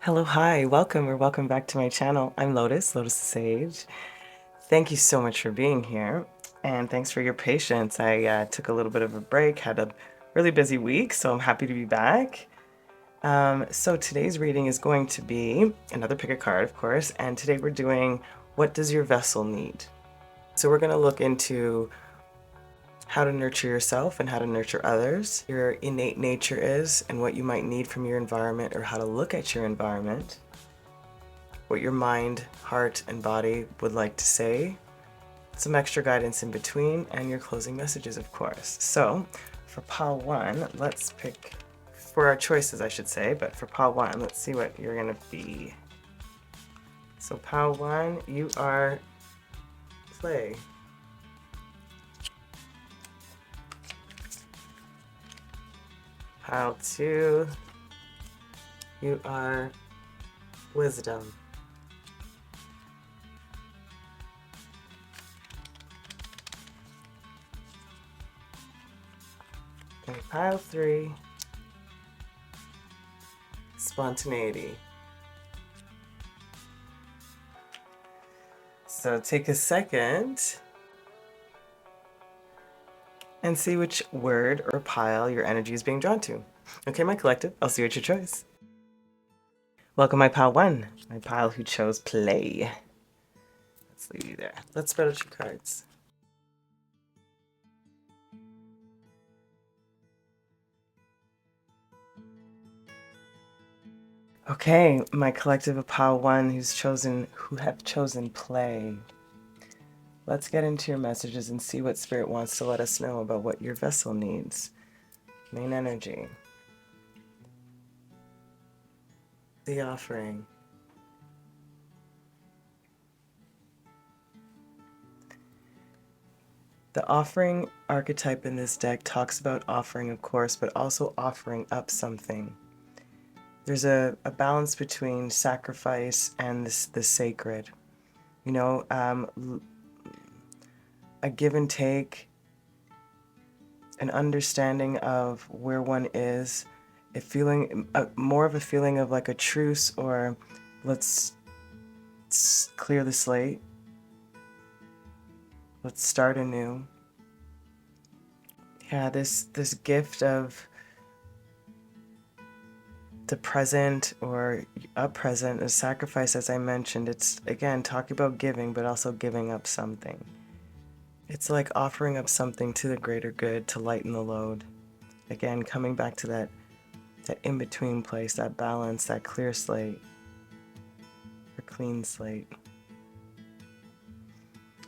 Hello, hi, welcome or welcome back to my channel. I'm Lotus, Lotus the Sage. Thank you so much for being here, and thanks for your patience. I took a little bit of a break, had a really busy week, so I'm happy to be back. So today's reading is going to be another pick a card, of course, and today we're doing what does your vessel need? So we're going to look into how to nurture yourself and how to nurture others, your innate nature is, and what you might need from your environment, or how to look at your environment, what your mind, heart, and body would like to say, some extra guidance in between, and your closing messages, of course. So for pile one, let's pick, for our choices I should say, but for pile one, let's see what you're gonna be. So pile one, you are play. Pile two, you are wisdom. And pile three, spontaneity. So take a second and see which word or pile your energy is being drawn to. Okay, my collective, I'll see you at your choice. Welcome, my pile one, my pile who chose play. Let's leave you there. Let's spread out your cards. Okay, my collective of pile one who have chosen play. Let's get into your messages and see what Spirit wants to let us know about what your vessel needs. Main energy. The offering. The offering archetype in this deck talks about offering, of course, but also offering up something. There's a balance between sacrifice and the sacred. You know, a give and take, an understanding of where one is, more of a feeling of like a truce, or let's clear the slate, let's start anew. Yeah, this gift of the present or a present, a sacrifice, as I mentioned. It's again talking about giving, but also giving up something. It's like offering up something to the greater good to lighten the load. Again, coming back to that in-between place, that balance, that clear slate or clean slate.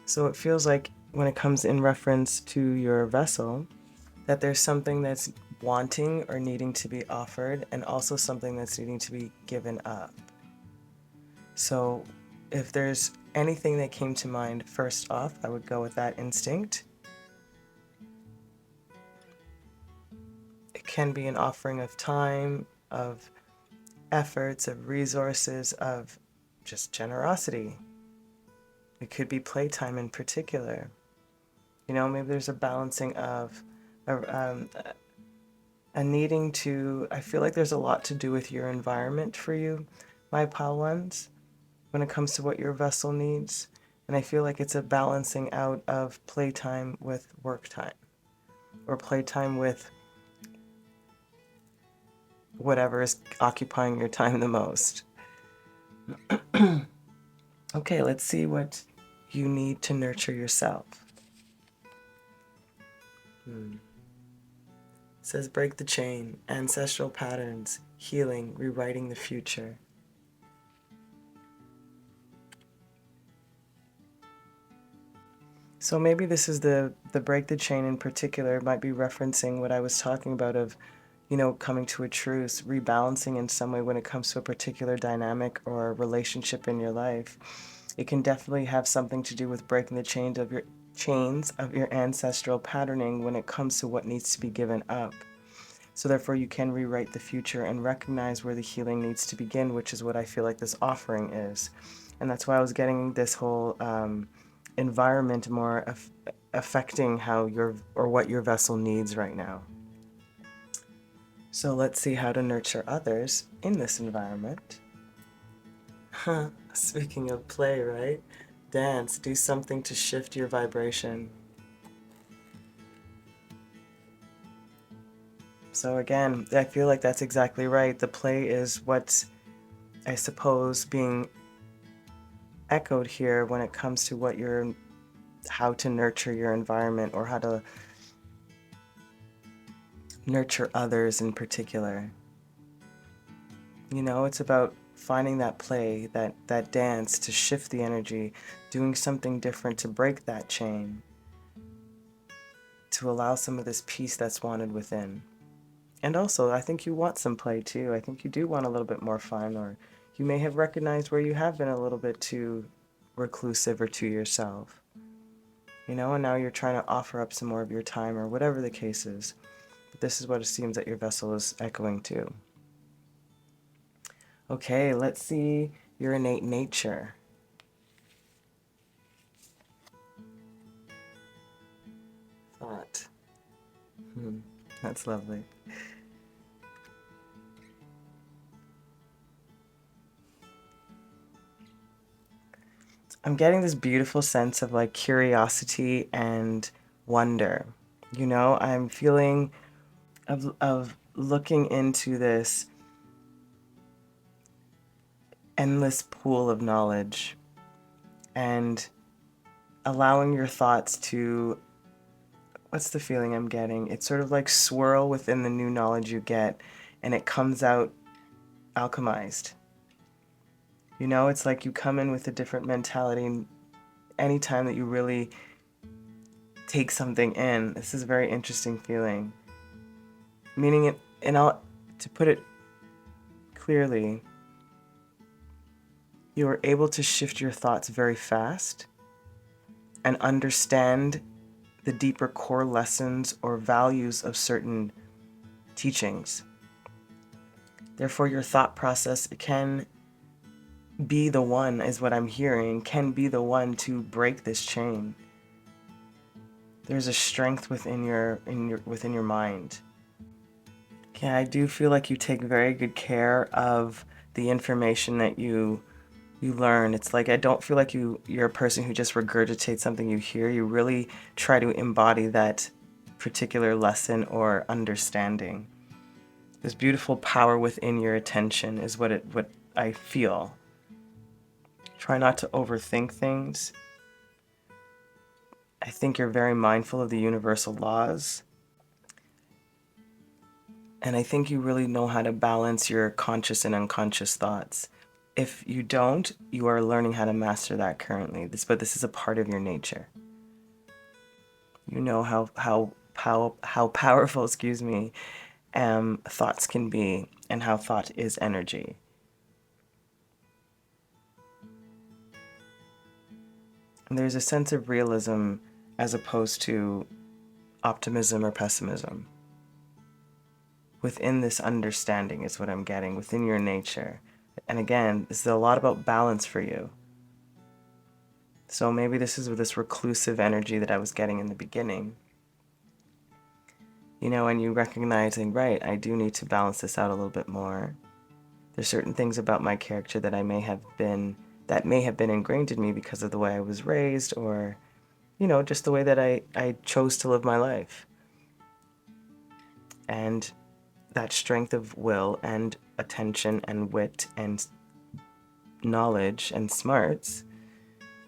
So it feels like when it comes in reference to your vessel, that there's something that's wanting or needing to be offered, and also something that's needing to be given up. So if there's anything that came to mind first off, I would go with that instinct. It can be an offering of time, of efforts, of resources, of just generosity. It could be playtime in particular. You know, maybe there's a balancing of a needing to, I feel like there's a lot to do with your environment for you, my pile ones, when it comes to what your vessel needs. And I feel like it's a balancing out of playtime with work time, or playtime with whatever is occupying your time the most. Okay, let's see what you need to nurture yourself. It says break the chain, ancestral patterns, healing, rewriting the future. So maybe this is the break the chain in particular might be referencing what I was talking about of, you know, coming to a truce, rebalancing in some way when it comes to a particular dynamic or relationship in your life. It can definitely have something to do with breaking the chains of your ancestral patterning when it comes to what needs to be given up. So therefore you can rewrite the future and recognize where the healing needs to begin, which is what I feel like this offering is. And that's why I was getting this whole environment more affecting how what your vessel needs right now. So let's see how to nurture others in this environment. Speaking of play, right? Dance, do something to shift your vibration. So again, I feel like that's exactly right. The play is what's, I suppose, being echoed here when it comes to what you're, how to nurture your environment, or how to nurture others in particular. You know, it's about finding that play, that dance to shift the energy, doing something different to break that chain, to allow some of this peace that's wanted within. And also, I think you want some play too. I think you do want a little bit more fun, or you may have recognized where you have been a little bit too reclusive or to yourself. You know, and now you're trying to offer up some more of your time, or whatever the case is. But this is what it seems that your vessel is echoing to. Okay, let's see your innate nature. Thought. That's lovely. I'm getting this beautiful sense of like curiosity and wonder. You know, I'm feeling of looking into this endless pool of knowledge and allowing your thoughts to, what's the feeling I'm getting? It's sort of like swirl within the new knowledge you get, and it comes out alchemized. You know, it's like you come in with a different mentality anytime that you really take something in. This is a very interesting feeling. Meaning it, and to put it clearly, you are able to shift your thoughts very fast and understand the deeper core lessons or values of certain teachings. Therefore, your thought process can be the one, is what I'm hearing, can be the one to break this chain. There's a strength within your mind. Okay, I do feel like you take very good care of the information that you learn. It's like, I don't feel like you're a person who just regurgitates something you hear. You really try to embody that particular lesson or understanding. This beautiful power within your attention is what I feel. Try not to overthink things. I think you're very mindful of the universal laws. And I think you really know how to balance your conscious and unconscious thoughts. If you don't, you are learning how to master that currently. But this is a part of your nature. You know how powerful, thoughts can be, and how thought is energy. And there's a sense of realism as opposed to optimism or pessimism. Within this understanding is what I'm getting, within your nature. And again, this is a lot about balance for you. So maybe this is this reclusive energy that I was getting in the beginning. You know, and you recognizing, right, I do need to balance this out a little bit more. There's certain things about my character that may have been ingrained in me because of the way I was raised, or, you know, just the way that I chose to live my life. And that strength of will and attention and wit and knowledge and smarts,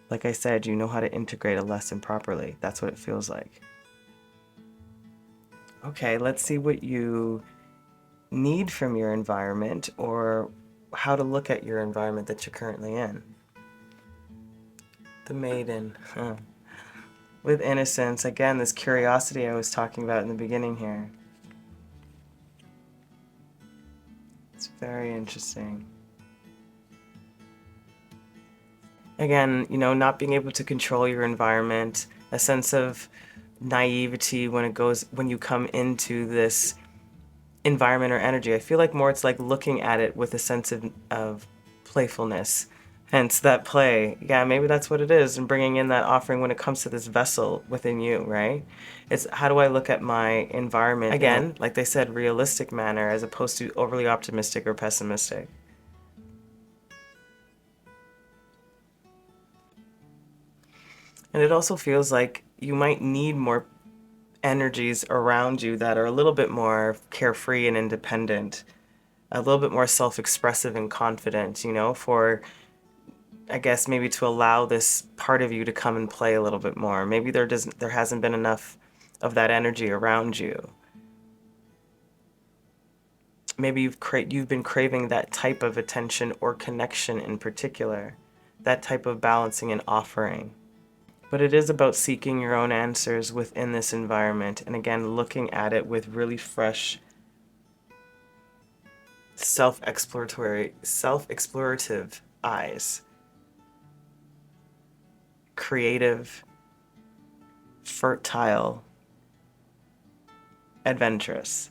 like I said, you know how to integrate a lesson properly. That's what it feels like. Okay, let's see what you need from your environment, or how to look at your environment that you're currently in. The maiden. With innocence. Again, this curiosity I was talking about in the beginning here. It's very interesting. Again, you know, not being able to control your environment, a sense of naivety when you come into this environment or energy. I feel like more it's like looking at it with a sense of playfulness, hence that play. Yeah, maybe that's what it is, and bringing in that offering when it comes to this vessel within you, right? It's how do I look at my environment, again, like they said, realistic manner as opposed to overly optimistic or pessimistic. And it also feels like you might need more energies around you that are a little bit more carefree and independent, a little bit more self-expressive and confident, you know, for, I guess, maybe to allow this part of you to come and play a little bit more. Maybe there hasn't been enough of that energy around you. Maybe you've been craving that type of attention or connection in particular, that type of balancing and offering. But it is about seeking your own answers within this environment, and again, looking at it with really fresh, self-explorative eyes. Creative, fertile, adventurous.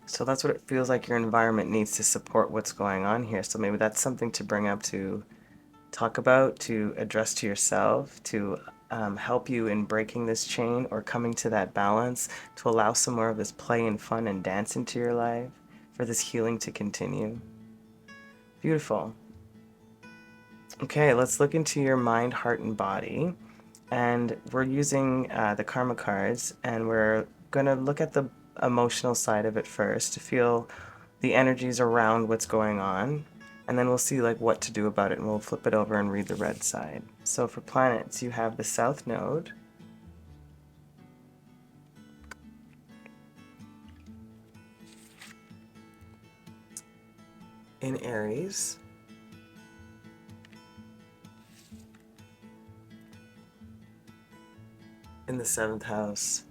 So that's what it feels like your environment needs to support what's going on here. So maybe that's something to bring up, to talk about, to address to yourself, to help you in breaking this chain or coming to that balance, to allow some more of this play and fun and dance into your life, for this healing to continue. Beautiful. Okay, let's look into your mind, heart, and body. And we're using the karma cards, and we're going to look at the emotional side of it first to feel the energies around what's going on, and then we'll see like what to do about it, and we'll flip it over and read the red side. So for planets, you have the South Node, in Aries, in the 7th house.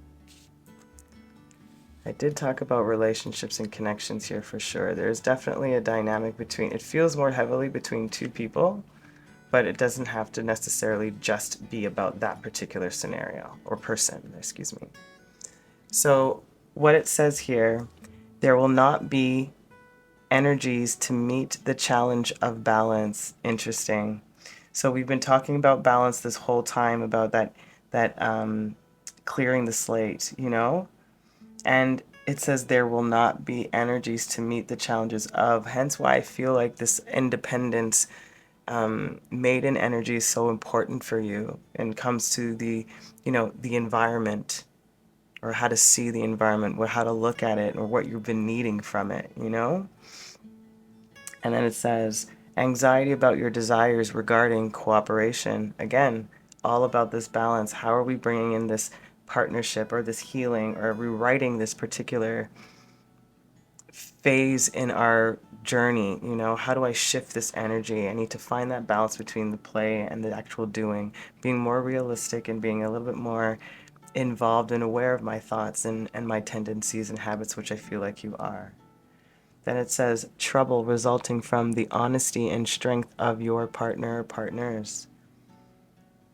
I did talk about relationships and connections here for sure. There's definitely a dynamic between, it feels more heavily between two people, but it doesn't have to necessarily just be about that particular scenario, or person, excuse me. So what it says here, there will not be energies to meet the challenge of balance. Interesting. So we've been talking about balance this whole time, about that clearing the slate, you know? And it says there will not be energies to meet the challenges of, hence why I feel like this independence, maiden energy is so important for you, and comes to the, you know, the environment, or how to see the environment, or how to look at it, or what you've been needing from it, you know? And then it says, anxiety about your desires regarding cooperation. Again, all about this balance. How are we bringing in this partnership, or this healing, or rewriting this particular phase in our journey? You know, how do I shift this energy? I need to find that balance between the play and the actual doing, being more realistic and being a little bit more involved and aware of my thoughts and my tendencies and habits, which I feel like you are. Then it says trouble resulting from the honesty and strength of your partner or partners.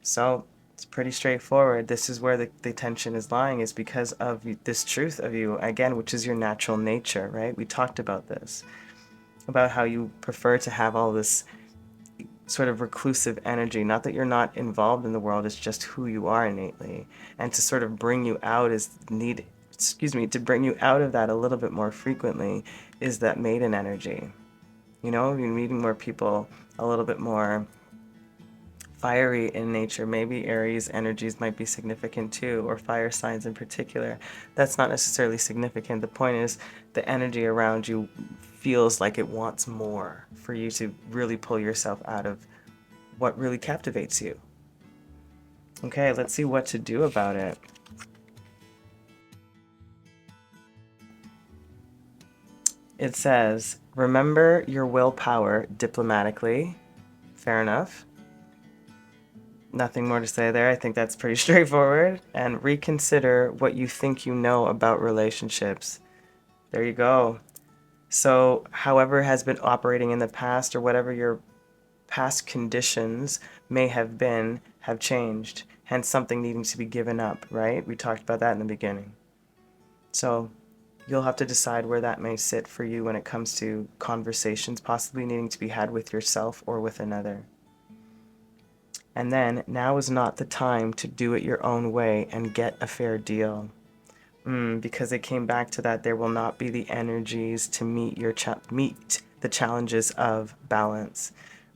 So it's pretty straightforward. This is where the tension is lying, is because of this truth of you, again, which is your natural nature, right? We talked about this, about how you prefer to have all this sort of reclusive energy. Not that you're not involved in the world, it's just who you are innately. And to sort of bring you out to bring you out of that a little bit more frequently is that maiden energy. You know, you're meeting more people a little bit more fiery in nature. Maybe Aries energies might be significant too, or fire signs in particular. That's not necessarily significant. The point is the energy around you feels like it wants more for you to really pull yourself out of what really captivates you. Okay, let's see what to do about it. It says, remember your willpower diplomatically. Fair enough. Nothing more to say there. I think that's pretty straightforward. And reconsider what you think you know about relationships. There you go. So however has been operating in the past, or whatever your past conditions may have been, have changed. Hence something needing to be given up, right? We talked about that in the beginning. So you'll have to decide where that may sit for you when it comes to conversations possibly needing to be had with yourself or with another. And then, now is not the time to do it your own way and get a fair deal. Because it came back to that, there will not be the energies to meet the challenges of balance,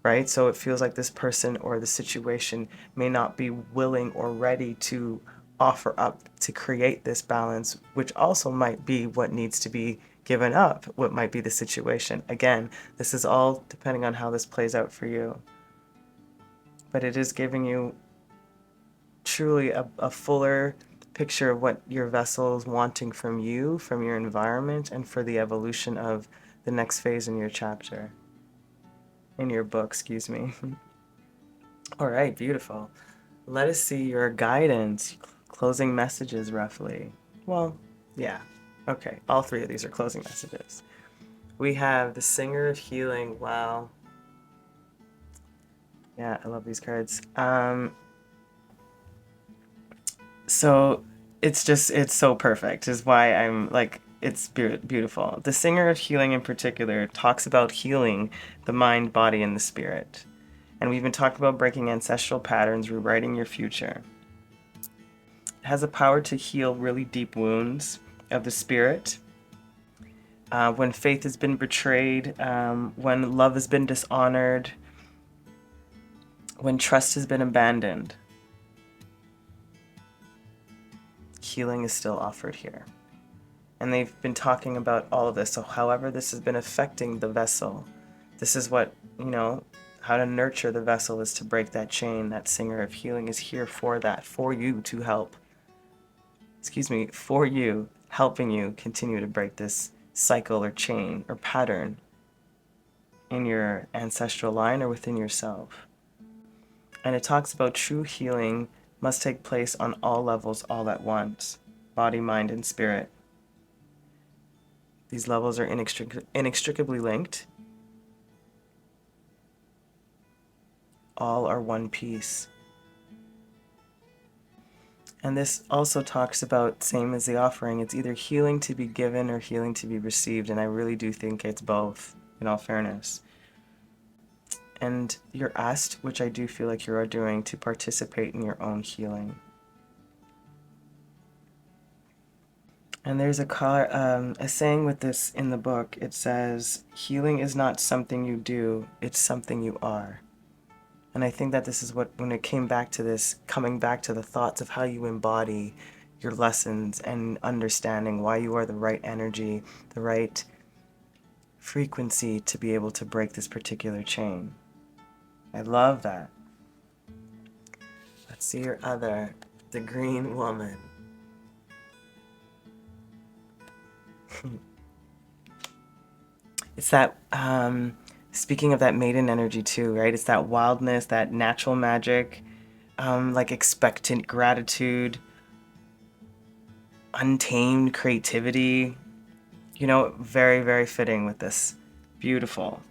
right? So it feels like this person or the situation may not be willing or ready to offer up to create this balance, which also might be what needs to be given up, what might be the situation. Again, this is all depending on how this plays out for you. But it is giving you truly a fuller picture of what your vessel is wanting from you, from your environment, and for the evolution of the next phase in your chapter. In your book, excuse me. All right, beautiful. Let us see your guidance, closing messages roughly. Well, yeah. Okay, all three of these are closing messages. We have the Singer of Healing. Wow. Yeah, I love these cards. So it's so perfect is why I'm like, it's beautiful. The Singer of Healing in particular talks about healing the mind, body, and the spirit. And we've been talking about breaking ancestral patterns, rewriting your future. It has a power to heal really deep wounds of the spirit. When faith has been betrayed, when love has been dishonored, when trust has been abandoned, healing is still offered here. And they've been talking about all of this. So however this has been affecting the vessel, this is what, how to nurture the vessel is to break that chain. That Singer of Healing is here for that, for you to help. For you, helping you continue to break this cycle or chain or pattern in your ancestral line or within yourself. And it talks about true healing must take place on all levels all at once, body, mind, and spirit. These levels are inextricably linked. All are one piece. And this also talks about, same as the offering, it's either healing to be given or healing to be received. And I really do think it's both, in all fairness. And you're asked, which I do feel like you are doing, to participate in your own healing. And there's a saying with this in the book. It says, healing is not something you do, it's something you are. And I think that this is what, when it came back to this, coming back to the thoughts of how you embody your lessons and understanding why you are the right energy, the right frequency to be able to break this particular chain. I love that. Let's see your other, the Green Woman. It's that, speaking of that maiden energy too, right? It's that wildness, that natural magic, like expectant gratitude, untamed creativity, very, very fitting with this. Beautiful.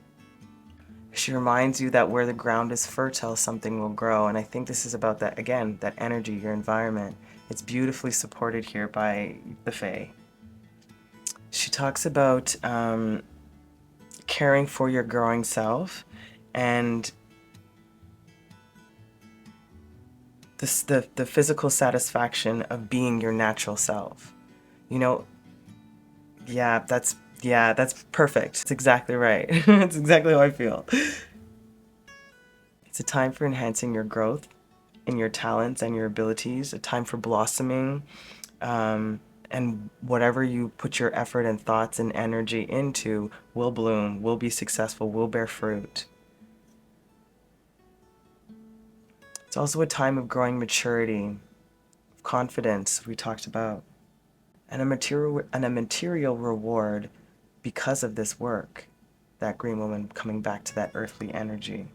She reminds you that where the ground is fertile, something will grow. And I think this is about that, again, that energy, your environment. It's beautifully supported here by the Fae. She talks about caring for your growing self and the physical satisfaction of being your natural self. Yeah, that's perfect. It's exactly right. It's exactly how I feel. It's a time for enhancing your growth in your talents and your abilities, a time for blossoming, and whatever you put your effort and thoughts and energy into will bloom, will be successful, will bear fruit. It's also a time of growing maturity, confidence, we talked about, and a material reward because of this work, that Green Woman coming back to that earthly energy.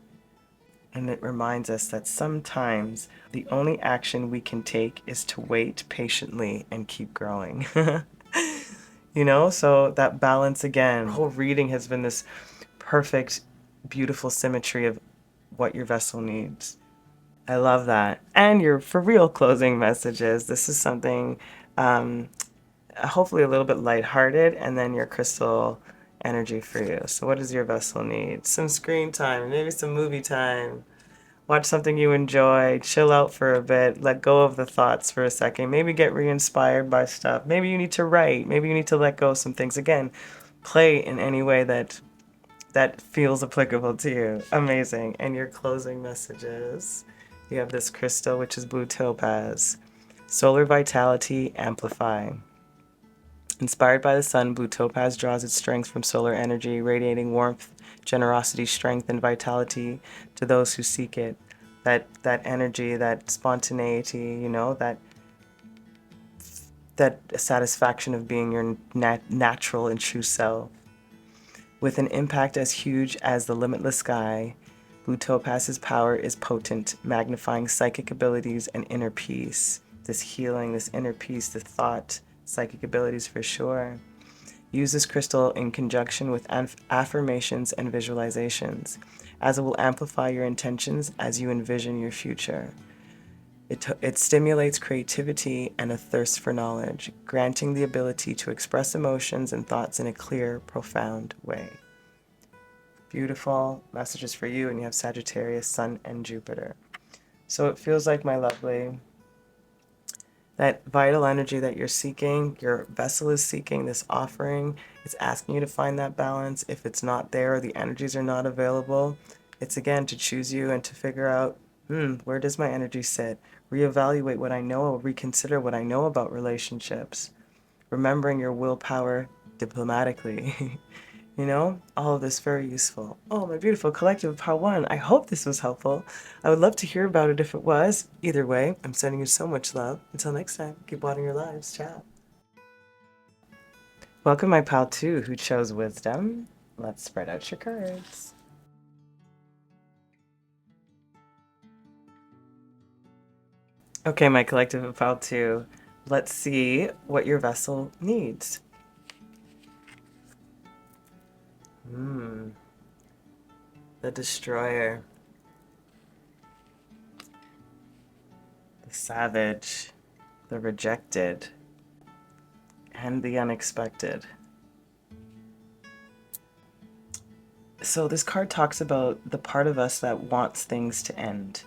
And it reminds us that sometimes the only action we can take is to wait patiently and keep growing. So that balance again. The whole reading has been this perfect, beautiful symmetry of what your vessel needs. I love that. And your for real closing messages. This is something hopefully a little bit lighthearted, and then your crystal energy for you. So what does your vessel need? Some screen time, maybe some movie time. Watch something you enjoy, chill out for a bit, let go of the thoughts for a second, maybe get re-inspired by stuff. Maybe you need to write, maybe you need to let go of some things. Again, play in any way that that feels applicable to you. Amazing. And your closing messages. You have this crystal, which is blue topaz. Solar vitality, amplify. Inspired by the sun, blue topaz draws its strength from solar energy, radiating warmth, generosity, strength, and vitality to those who seek it. That energy, that spontaneity, you know, that satisfaction of being your natural and true self. With an impact as huge as the limitless sky, blue topaz's power is potent, magnifying psychic abilities and inner peace. This healing, this inner peace, the thought, psychic abilities for sure. Use this crystal in conjunction with affirmations and visualizations, as it will amplify your intentions as you envision your future. It stimulates creativity and a thirst for knowledge, granting the ability to express emotions and thoughts in a clear, profound way. Beautiful messages for you, and you have Sagittarius, Sun, and Jupiter. So it feels like, my lovely, that vital energy that you're seeking, your vessel is seeking this offering. It's asking you to find that balance. If it's not there, or the energies are not available, it's again to choose you and to figure out, where does my energy sit? Reevaluate what I know, or reconsider what I know about relationships. Remembering your willpower diplomatically. You know, all of this very useful. Oh, my beautiful collective of Part 1. I hope this was helpful. I would love to hear about it if it was. Either way, I'm sending you so much love. Until next time, keep watering your lives. Ciao. Welcome, my pal 2 who chose wisdom. Let's spread out your cards. Okay, my collective of pal 2. Let's see what your vessel needs. The Destroyer. The Savage. The Rejected. And the Unexpected. So this card talks about the part of us that wants things to end.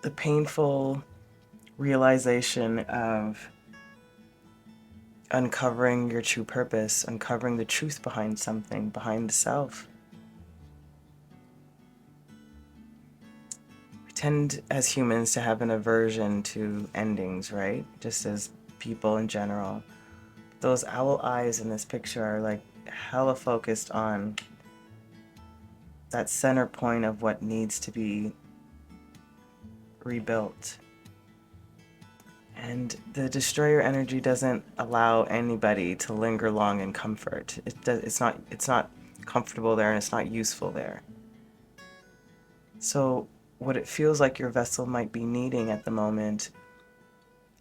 The painful realization of uncovering your true purpose, uncovering the truth behind something, behind the self. We tend as humans to have an aversion to endings, right? Just as people in general. Those owl eyes in this picture are like hella focused on that center point of what needs to be rebuilt. And the Destroyer energy doesn't allow anybody to linger long in comfort. It's not comfortable there, and it's not useful there. So what it feels like your vessel might be needing at the moment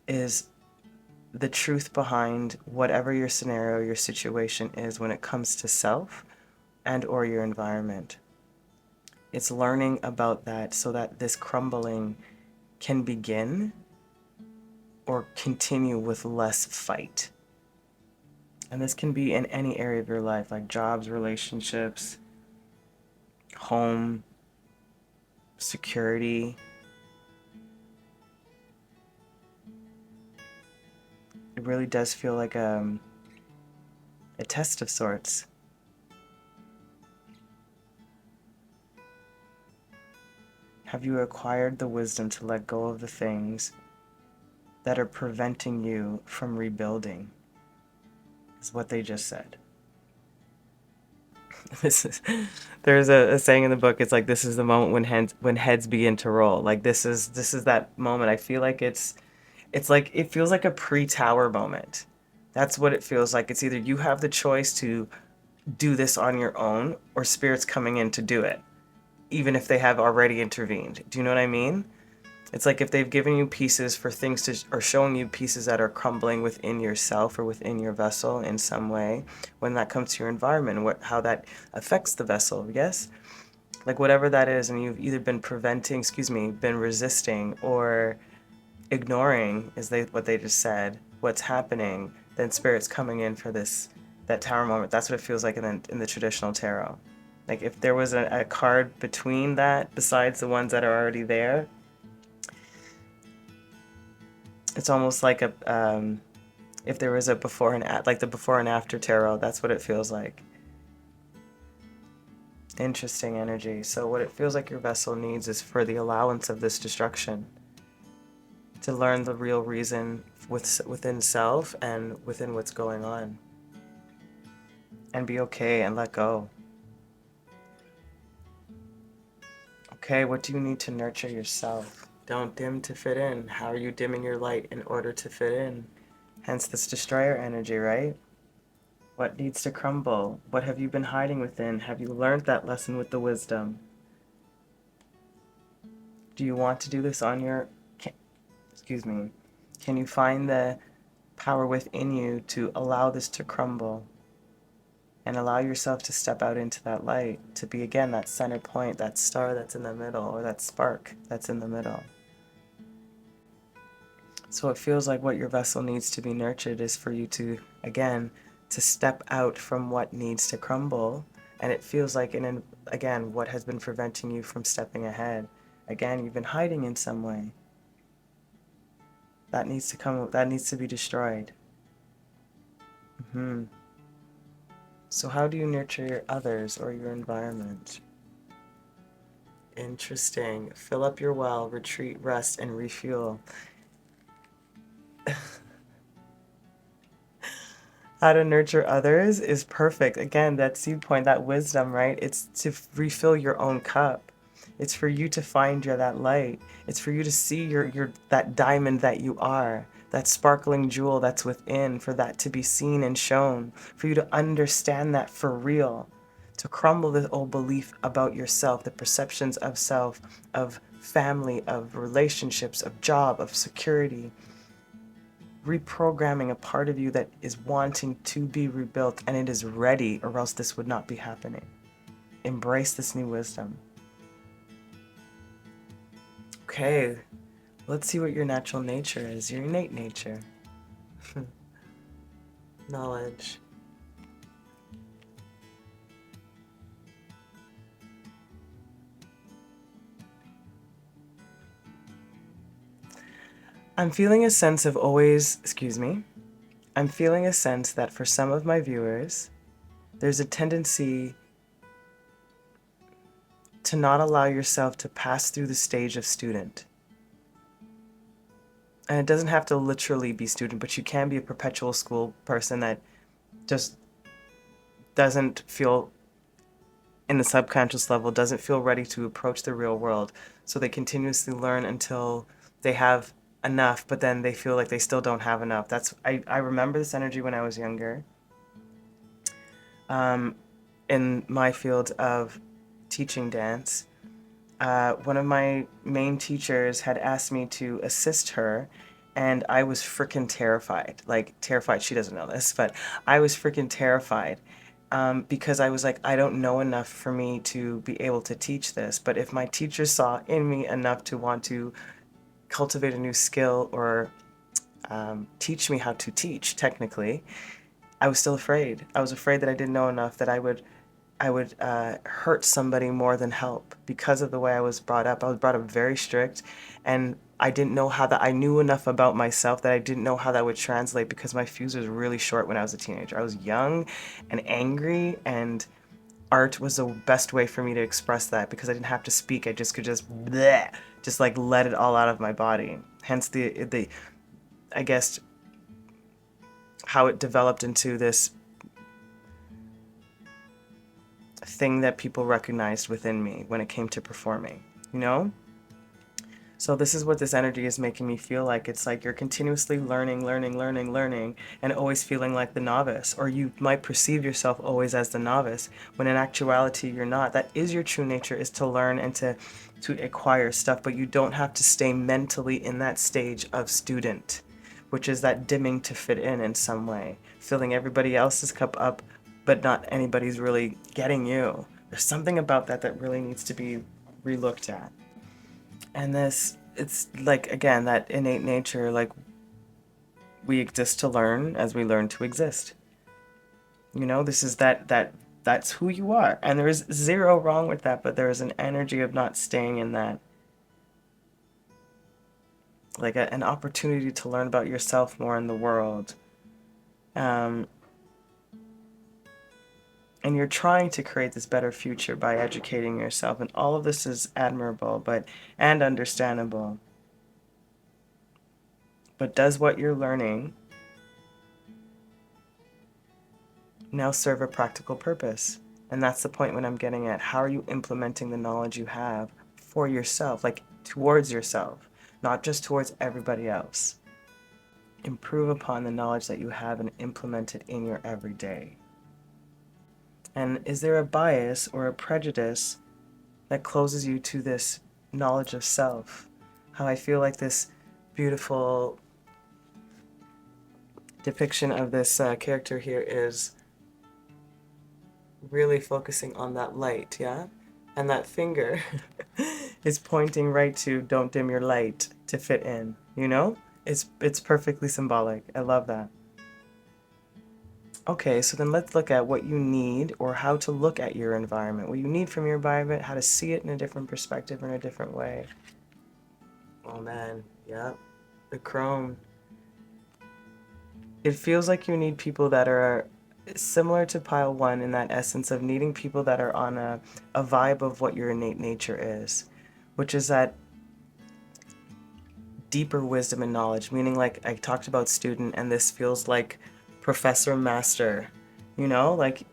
is the truth behind whatever your scenario, your situation is when it comes to self and or your environment. It's learning about that so that this crumbling can begin or continue with less fight. And this can be in any area of your life, like jobs, relationships, home, security. It really does feel like a test of sorts. Have you acquired the wisdom to let go of the things that are preventing you from rebuilding? Is what they just said. There's a saying in the book. It's like, this is the moment when heads begin to roll. Like this is that moment. I feel like it's like, it feels like a pre-tower moment. That's what it feels like. It's either you have the choice to do this on your own, or spirit's coming in to do it, even if they have already intervened. Do you know what I mean? It's like if they've given you pieces for things to, or showing you pieces that are crumbling within yourself or within your vessel in some way, when that comes to your environment, how that affects the vessel, yes? Like whatever that is, and you've either been been resisting or ignoring, what they just said, what's happening, then spirit's coming in for that tower moment. That's what it feels like in the traditional tarot. Like if there was a card between that, besides the ones that are already there, it's almost like If there was a before and like the before and after tarot, that's what it feels like. Interesting energy. So what it feels like your vessel needs is for the allowance of this destruction, to learn the real reason within self and within what's going on, and be okay and let go. Okay, what do you need to nurture yourself? Don't dim to fit in. How are you dimming your light in order to fit in? Hence this destroyer energy, right? What needs to crumble? What have you been hiding within? Have you learned that lesson with the wisdom? Do you want to do this on your... Can you find the power within you to allow this to crumble and allow yourself to step out into that light, to be, again, that center point, that star that's in the middle, or that spark that's in the middle? So it feels like what your vessel needs to be nurtured is for you to, again, to step out from what needs to crumble. And it feels like, again, what has been preventing you from stepping ahead. Again, you've been hiding in some way. That needs to be destroyed. So how do you nurture your others or your environment? Interesting. Fill up your well, retreat, rest, and refuel. How to nurture others is perfect. Again, that seed point, that wisdom, right? It's to refill your own cup. It's for you to find that light. It's for you to see that diamond that you are, that sparkling jewel that's within, for that to be seen and shown, for you to understand that for real, to crumble this old belief about yourself, the perceptions of self, of family, of relationships, of job, of security, reprogramming a part of you that is wanting to be rebuilt, and it is ready, or else this would not be happening. Embrace this new wisdom. Okay, let's see what your natural nature is, your innate nature. Knowledge. I'm feeling a sense of I'm feeling a sense that for some of my viewers, there's a tendency to not allow yourself to pass through the stage of student. And it doesn't have to literally be student, but you can be a perpetual school person that just doesn't feel, in the subconscious level, doesn't feel ready to approach the real world. So they continuously learn until they have enough, but then they feel like they still don't have enough. I remember this energy when I was younger. In my field of teaching dance, one of my main teachers had asked me to assist her, and I was freaking terrified. Like, terrified, she doesn't know this, but I was freaking terrified. Because I was like, I don't know enough for me to be able to teach this. But if my teacher saw in me enough to want to cultivate a new skill, or teach me how to teach, technically, I was still afraid. I was afraid that I didn't know enough, that I would hurt somebody more than help, because of the way I was brought up. I was brought up very strict, and I didn't know how that, I knew enough about myself that I didn't know how that would translate, because my fuse was really short when I was a teenager. I was young and angry, and art was the best way for me to express that, because I didn't have to speak. I just could just bleh, just like let it all out of my body. Hence the I guess how it developed into this thing that people recognized within me when it came to performing, you know? So this is what this energy is making me feel like. It's like you're continuously learning, and always feeling like the novice. Or you might perceive yourself always as the novice, when in actuality you're not. That is your true nature, is to learn and to acquire stuff, but you don't have to stay mentally in that stage of student, which is that dimming to fit in some way, filling everybody else's cup up, but not anybody's really getting you. There's something about that that really needs to be relooked at. And this, it's like, again, that innate nature, like, we exist to learn as we learn to exist. You know, this is that's who you are. And there is zero wrong with that, but there is an energy of not staying in that. Like an opportunity to learn about yourself more in the world. And you're trying to create this better future by educating yourself. And all of this is admirable, and understandable. But does what you're learning now serve a practical purpose? And that's the point when I'm getting at. How are you implementing the knowledge you have for yourself, like towards yourself, not just towards everybody else? Improve upon the knowledge that you have and implement it in your everyday. And is there a bias or a prejudice that closes you to this knowledge of self? How I feel like this beautiful depiction of this character here is really focusing on that light, yeah? And that finger is pointing right to don't dim your light to fit in, you know? It's perfectly symbolic. I love that. Okay, so then let's look at what you need, or how to look at your environment. What you need from your environment, how to see it in a different perspective, in a different way. Oh man, yeah. The crone. It feels like you need people that are similar to pile one, in that essence of needing people that are on a vibe of what your innate nature is, which is that deeper wisdom and knowledge, meaning like I talked about student, and this feels like professor master, you know, like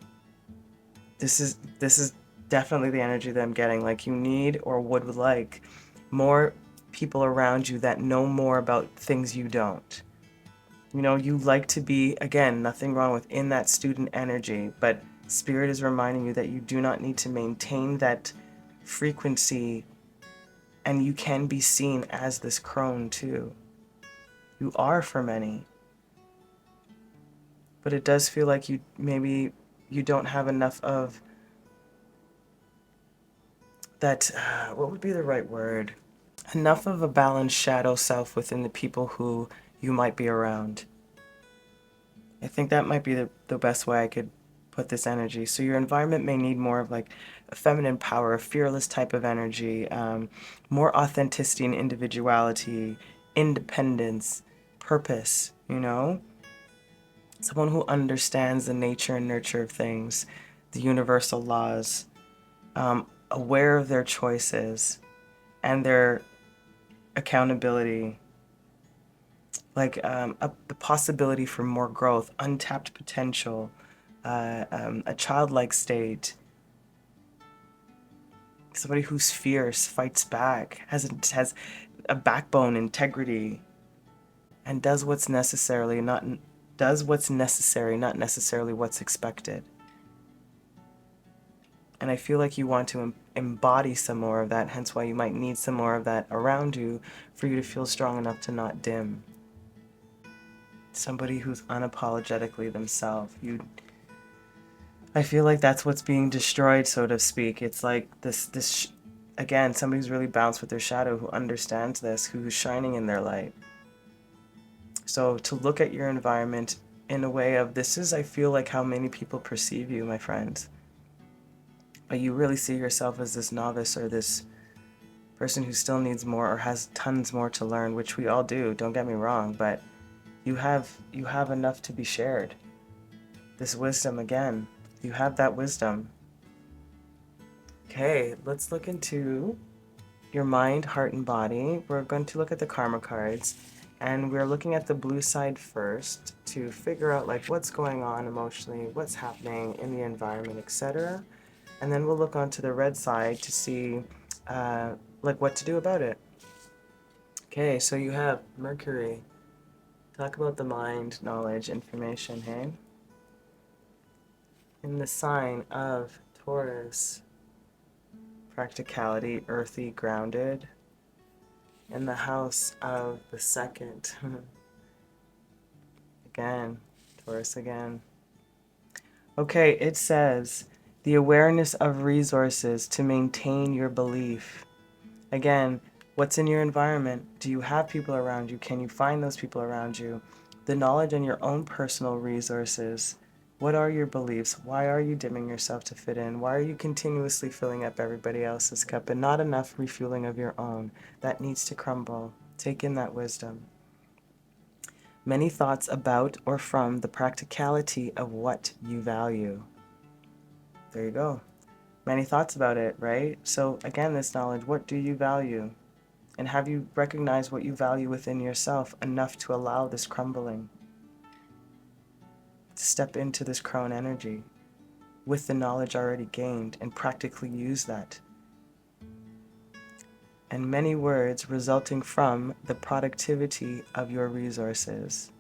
this is definitely the energy that I'm getting. Like you need, or would like, more people around you that know more about things you don't. You know, you like to be, again, nothing wrong with in that student energy, but Spirit is reminding you that you do not need to maintain that frequency, and you can be seen as this crone too. You are for many. But it does feel like maybe you don't have enough of that, what would be the right word? Enough of a balanced shadow self within the people who you might be around. I think that might be the best way I could put this energy. So your environment may need more of like a feminine power, a fearless type of energy, more authenticity and individuality, independence, purpose, you know? Someone who understands the nature and nurture of things, the universal laws, aware of their choices and their accountability, like the possibility for more growth, untapped potential, a childlike state, somebody who's fierce, fights back, has a backbone, integrity, and does what's necessary, not necessarily what's expected. And I feel like you want to embody some more of that, hence why you might need some more of that around you for you to feel strong enough to not dim. Somebody who's unapologetically themselves. I feel like that's what's being destroyed, so to speak. It's like again, somebody who's really balanced with their shadow, who understands this, who's shining in their light. So to look at your environment in a way of, this is, I feel like, how many people perceive you, my friends. But you really see yourself as this novice, or this person who still needs more, or has tons more to learn, which we all do, don't get me wrong, but you have enough to be shared. This wisdom, again, you have that wisdom. Okay, let's look into your mind, heart, and body. We're going to look at the karma cards, and we're looking at the blue side first to figure out like what's going on emotionally, what's happening in the environment, etc. And then we'll look onto the red side to see like what to do about it. Okay, so you have Mercury. Talk about the mind, knowledge, information, hey? In the sign of Taurus, practicality, earthy, grounded. In the house of the second, again, Taurus again. Okay, it says the awareness of resources to maintain your belief. Again, what's in your environment? Do you have people around you? Can you find those people around you? The knowledge and your own personal resources. What are your beliefs? Why are you dimming yourself to fit in? Why are you continuously filling up everybody else's cup and not enough refueling of your own? That needs to crumble. Take in that wisdom. Many thoughts about or from the practicality of what you value. There you go. Many thoughts about it, right? So again, this knowledge, what do you value? And have you recognized what you value within yourself enough to allow this crumbling? To step into this crone energy with the knowledge already gained and practically use that. And many words resulting from the productivity of your resources.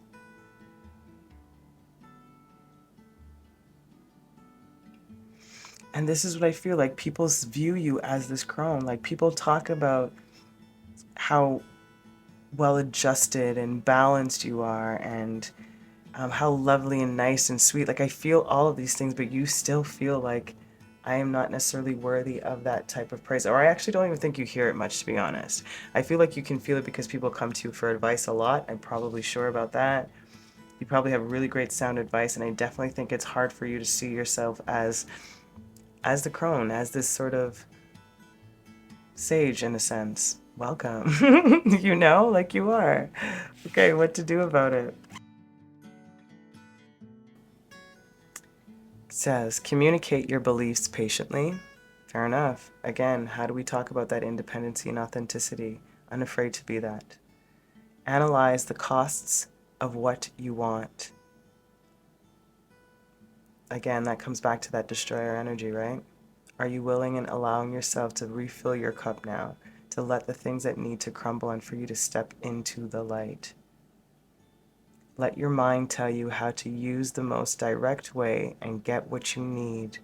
And this is what I feel like people view you as this crone. Like people talk about how well adjusted and balanced you are, and how lovely and nice and sweet. Like I feel all of these things, but you still feel like I am not necessarily worthy of that type of praise. Or I actually don't even think you hear it much, to be honest. I feel like you can feel it because people come to you for advice a lot. I'm probably sure about that. You probably have really great sound advice, and I definitely think it's hard for you to see yourself as the crone, as this sort of sage in a sense. Welcome. You know, like you are. Okay, what to do about it? It says, communicate your beliefs patiently. Fair enough. Again, how do we talk about that independency and authenticity? Unafraid to be that. Analyze the costs of what you want. Again, that comes back to that destroyer energy, right? Are you willing and allowing yourself to refill your cup now, to let the things that need to crumble and for you to step into the light? Let your mind tell you how to use the most direct way and get what you need.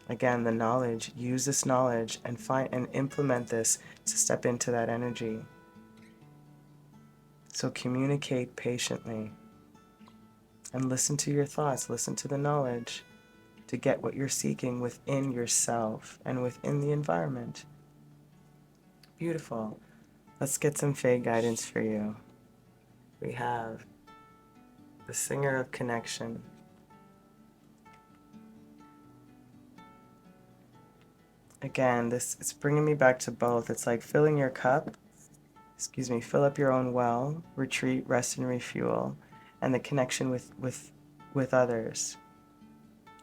Again, the knowledge, use this knowledge and find and implement this to step into that energy. So communicate patiently and listen to your thoughts, listen to the knowledge to get what you're seeking within yourself and within the environment. Beautiful. Let's get some Fae guidance for you. We have the Singer of Connection. Again, this it's bringing me back to both. It's like filling your cup, fill up your own well, retreat, rest, and refuel, and the connection with others.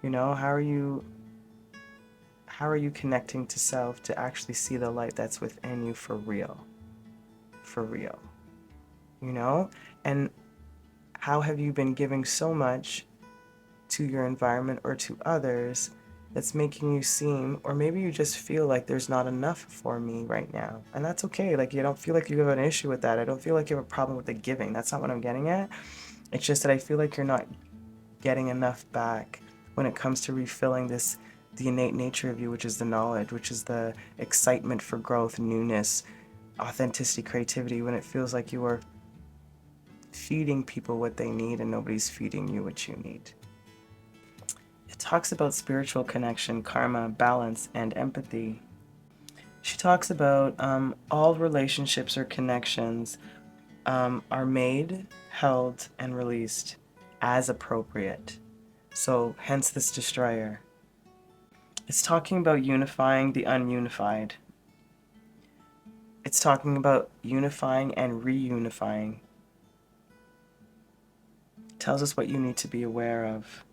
You know, how are you connecting to self to actually see the light that's within you for real? For real. You know? And how have you been giving so much to your environment or to others that's making you seem, or maybe you just feel like there's not enough for me right now. And that's okay. Like, you don't feel like you have an issue with that. I don't feel like you have a problem with the giving. That's not what I'm getting at. It's just that I feel like you're not getting enough back when it comes to refilling the innate nature of you, which is the knowledge, which is the excitement for growth, newness, authenticity, creativity, when it feels like you are feeding people what they need and nobody's feeding you what you need. It talks about spiritual connection, karma, balance, and empathy. She talks about all relationships or connections are made, held, and released as appropriate. So hence this destroyer. It's talking about unifying the ununified. It's talking about unifying and reunifying. It tells us what you need to be aware of.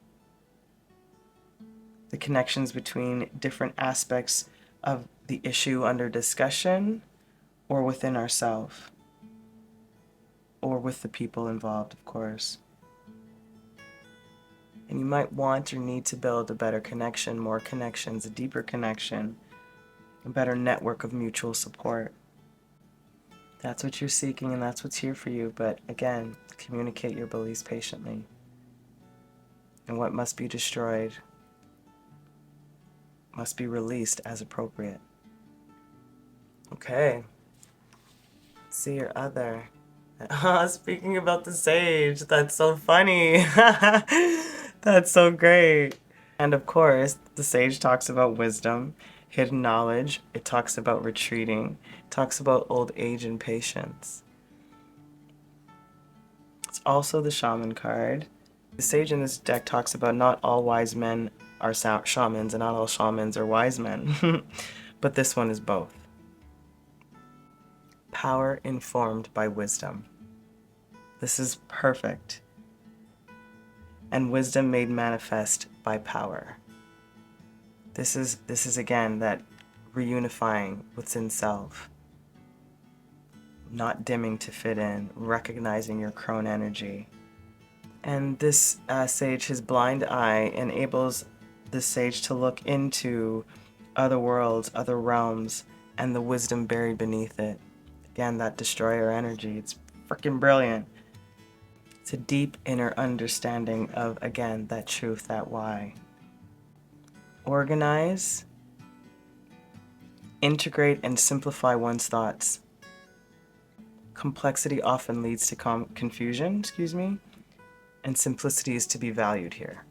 The connections between different aspects of the issue under discussion or within ourselves or with the people involved, of course. And you might want or need to build a better connection, more connections, a deeper connection, a better network of mutual support. That's what you're seeking and that's what's here for you. But again, communicate your beliefs patiently. And what must be destroyed must be released as appropriate. Okay. Let's see your other. Speaking about the sage, that's so funny. That's so great. And of course, the sage talks about wisdom, hidden knowledge. It talks about retreating. It talks about old age and patience. It's also the shaman card. The sage in this deck talks about not all wise men are shamans and not all shamans are wise men. But this one is both. Power informed by wisdom. This is perfect. And wisdom made manifest by power. This is again that reunifying within self. Not dimming to fit in, recognizing your crone energy. And this sage, his blind eye, enables the sage to look into other worlds, other realms, and the wisdom buried beneath it. Again, that destroyer energy. It's freaking brilliant. It's a deep inner understanding of, again, that truth, that why. Organize, integrate, and simplify one's thoughts. Complexity often leads to confusion, and simplicity is to be valued here.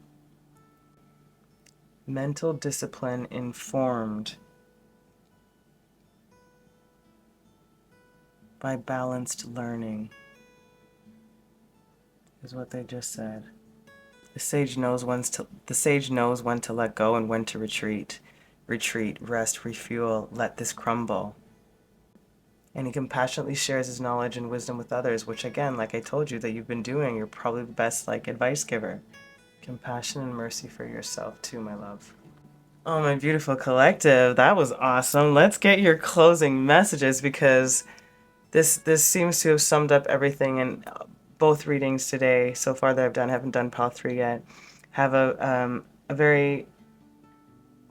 Mental discipline informed by balanced learning is what they just said. The sage knows when to let go and when to retreat. Retreat, rest, refuel, let this crumble. And he compassionately shares his knowledge and wisdom with others, which again, like I told you that you've been doing, you're probably the best advice giver. Compassion and mercy for yourself too, my love. Oh, my beautiful collective, that was awesome. Let's get your closing messages, because this seems to have summed up everything in both readings today so far that I've done. I haven't done pile 3 yet. Have a very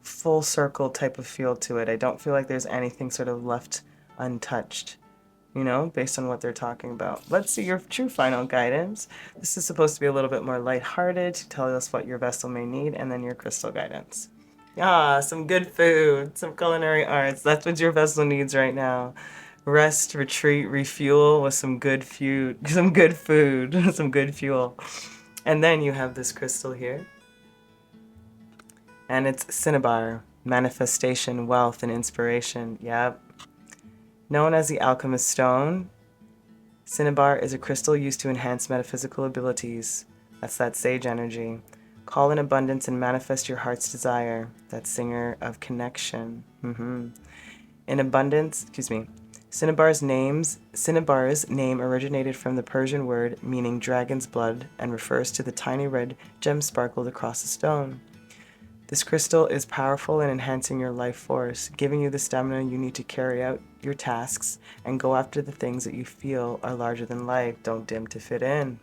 full circle type of feel to it. I don't feel like there's anything sort of left untouched, based on what they're talking about. Let's see your true final guidance. This is supposed to be a little bit more lighthearted, to tell us what your vessel may need, and then your crystal guidance. Some good food, some culinary arts. That's what your vessel needs right now. Rest, retreat, refuel with some good food, some good fuel. And then you have this crystal here. And it's cinnabar, manifestation, wealth, and inspiration. Yep. Known as the alchemist stone, cinnabar is a crystal used to enhance metaphysical abilities. That's that sage energy. Call in abundance and manifest your heart's desire. That singer of connection. In abundance, Cinnabar's name originated from the Persian word meaning dragon's blood and refers to the tiny red gem sparkled across the stone. This crystal is powerful in enhancing your life force, giving you the stamina you need to carry out your tasks and go after the things that you feel are larger than life. Don't dim to fit in.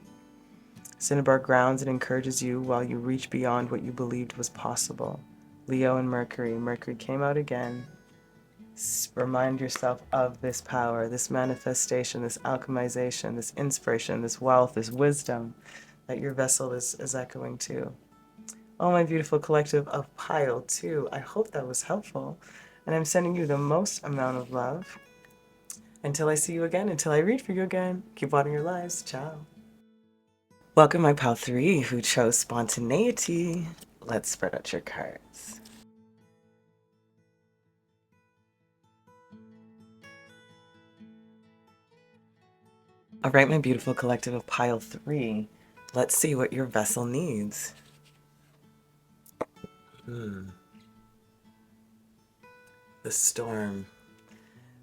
Cinnabar grounds and encourages you while you reach beyond what you believed was possible. Leo and Mercury. Mercury came out again. Remind yourself of this power, this manifestation, this alchemization, this inspiration, this wealth, this wisdom that your vessel is echoing to. Oh, my beautiful collective of pile 2. I hope that was helpful. And I'm sending you the most amount of love. Until I see you again, until I read for you again, keep watering your lives. Ciao. Welcome, my pile 3 who chose spontaneity. Let's spread out your cards. All right, my beautiful collective of pile 3. Let's see what your vessel needs. The storm.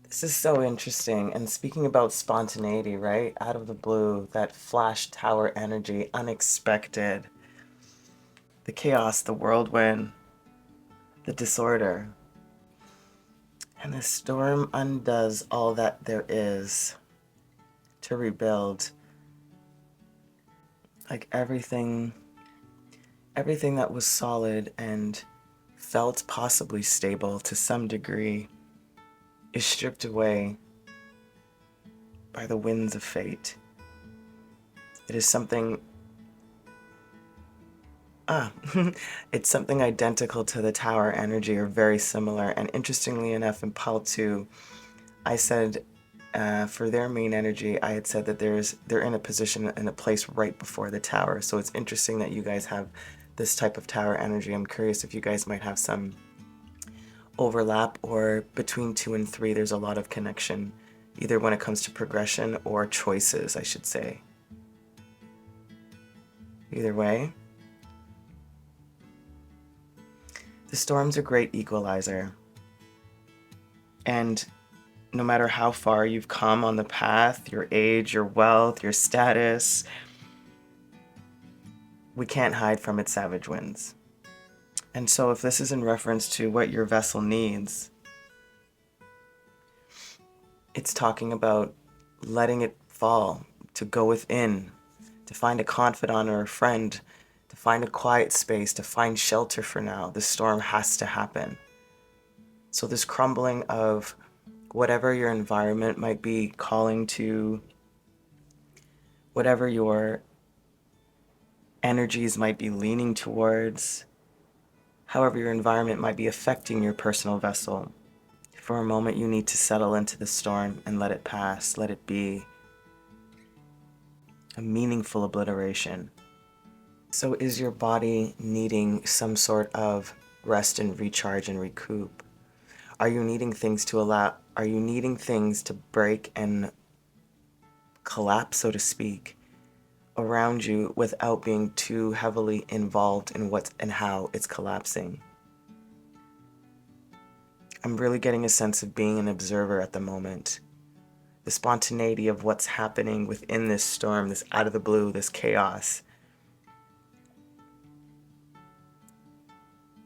This is so interesting. And speaking about spontaneity, right? Out of the blue, that flash tower energy, unexpected. The chaos, the whirlwind, the disorder. And the storm undoes all that there is to rebuild. Like everything that was solid and felt possibly stable to some degree is stripped away by the winds of fate. It is something it's something identical to the tower energy, or very similar. And interestingly enough, in pile 2, I said for their main energy, I had said that they're in a position, in a place right before the tower. So it's interesting that you guys have this type of tower energy. I'm curious if you guys might have some overlap, or between 2 and 3 there's a lot of connection, either when it comes to progression or choices, I should say. Either way, the storm's a great equalizer, and no matter how far you've come on the path, your age, your wealth, your status, we can't hide from its savage winds. And so if this is in reference to what your vessel needs, it's talking about letting it fall, to go within, to find a confidant or a friend, to find a quiet space, to find shelter for now. The storm has to happen. So this crumbling of whatever your environment might be calling to, whatever your energies might be leaning towards, however your environment might be affecting your personal vessel, for a moment you need to settle into the storm and let it pass, let it be a meaningful obliteration. So is your body needing some sort of rest and recharge and recoup? Are you needing things to break and collapse, so to speak, around you without being too heavily involved in what and how it's collapsing? I'm really getting a sense of being an observer at the moment. The spontaneity of what's happening within this storm, this out of the blue, this chaos,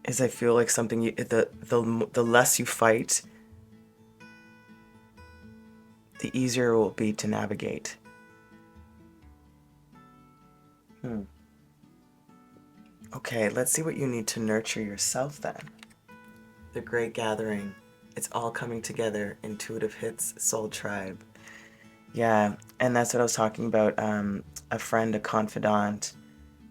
is I feel like something the less you fight, the easier it will be to navigate. Okay, let's see what you need to nurture yourself then. The Great Gathering. It's all coming together. Intuitive hits, soul tribe. Yeah, and that's what I was talking about. A friend, a confidant,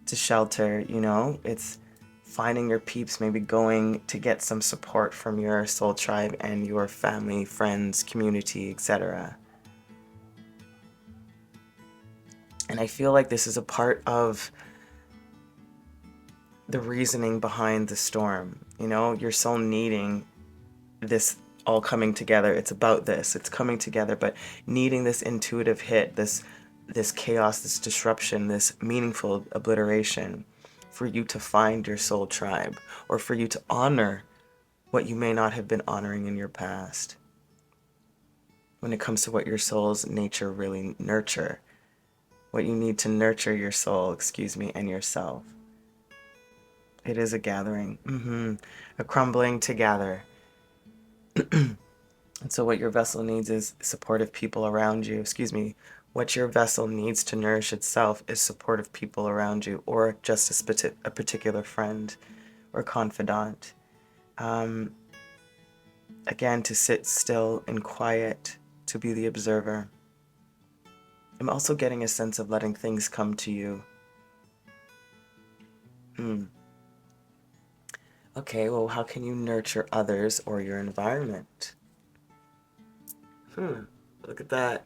to shelter, you know? It's finding your peeps, maybe going to get some support from your soul tribe and your family, friends, community, etc. And I feel like this is a part of the reasoning behind the storm. You know, your soul needing this all coming together. It's about this. It's coming together, but needing this intuitive hit, this chaos, this disruption, this meaningful obliteration for you to find your soul tribe, or for you to honor what you may not have been honoring in your past. When it comes to what your soul's nature really nurture, what you need to nurture your soul, and yourself. It is a gathering, a crumbling to gather. And so what your vessel needs is supportive people around you. What your vessel needs to nourish itself is supportive people around you, or just a particular friend or confidant. Again, to sit still and quiet, to be the observer. I'm also getting a sense of letting things come to you. Okay, well, how can you nurture others or your environment? Look at that.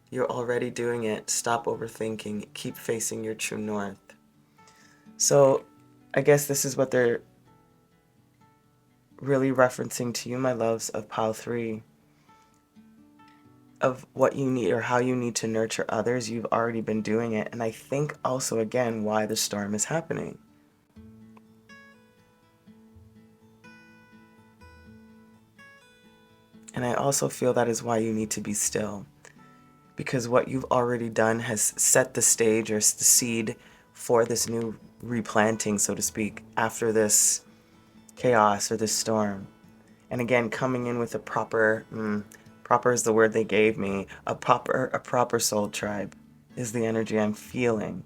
You're already doing it. Stop overthinking. Keep facing your true north. So, I guess this is what they're really referencing to you, my loves, of pile 3. Of what you need or how you need to nurture others. You've already been doing it. And I think also, again, why the storm is happening. And I also feel that is why you need to be still. Because what you've already done has set the stage or the seed for this new replanting, so to speak, after this chaos or this storm. And again, coming in with a proper is the word they gave me, a proper soul tribe is the energy I'm feeling.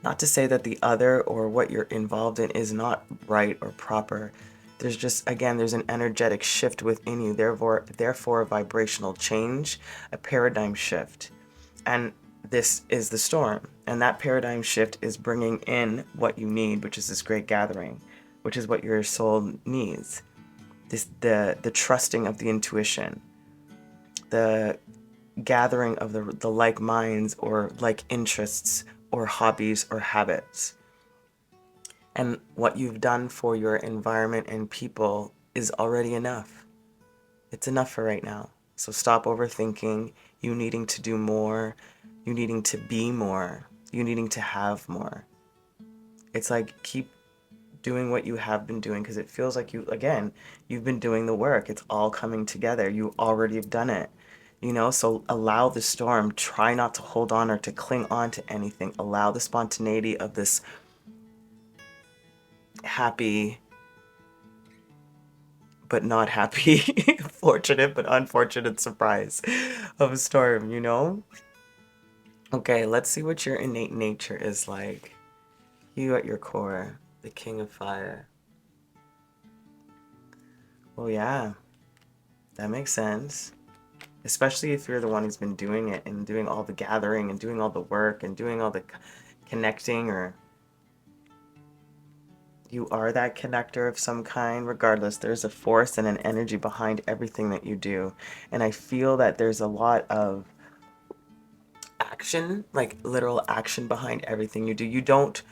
Not to say that the other or what you're involved in is not right or proper. There's just, again, there's an energetic shift within you, therefore a vibrational change, a paradigm shift. And this is the storm. And that paradigm shift is bringing in what you need, which is this great gathering, which is what your soul needs. The trusting of the intuition, the gathering of the like minds or like interests or hobbies or habits. And what you've done for your environment and people is already enough. It's enough for right now. So stop overthinking, you needing to do more, you needing to be more, you needing to have more. It's like keep doing what you have been doing, because it feels like you, again, you've been doing the work. It's all coming together. You already have done it. You know, so allow the storm. Try not to hold on or to cling on to anything. Allow the spontaneity of this happy but not happy, fortunate but unfortunate surprise of a storm, you know? Okay, let's see what your innate nature is like. You at your core, the King of Fire. Well, yeah, that makes sense. Especially if you're the one who's been doing it and doing all the gathering and doing all the work and doing all the connecting, or you are that connector of some kind. Regardless, there's a force and an energy behind everything that you do. And I feel that there's a lot of action, like literal action behind everything you do. You don't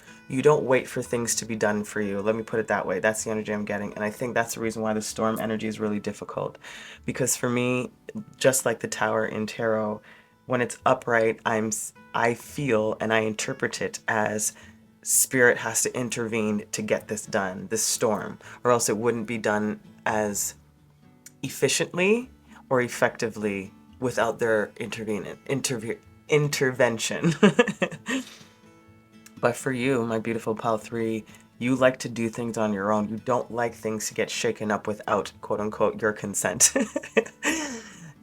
wait for things to be done for you. Let me put it that way. That's the energy I'm getting. And I think that's the reason why the storm energy is really difficult. Because for me, just like the tower in tarot, when it's upright, I feel and I interpret it as spirit has to intervene to get this done, this storm, or else it wouldn't be done as efficiently or effectively without their intervention. But for you, my beautiful pal 3, you like to do things on your own. You don't like things to get shaken up without, quote unquote, your consent.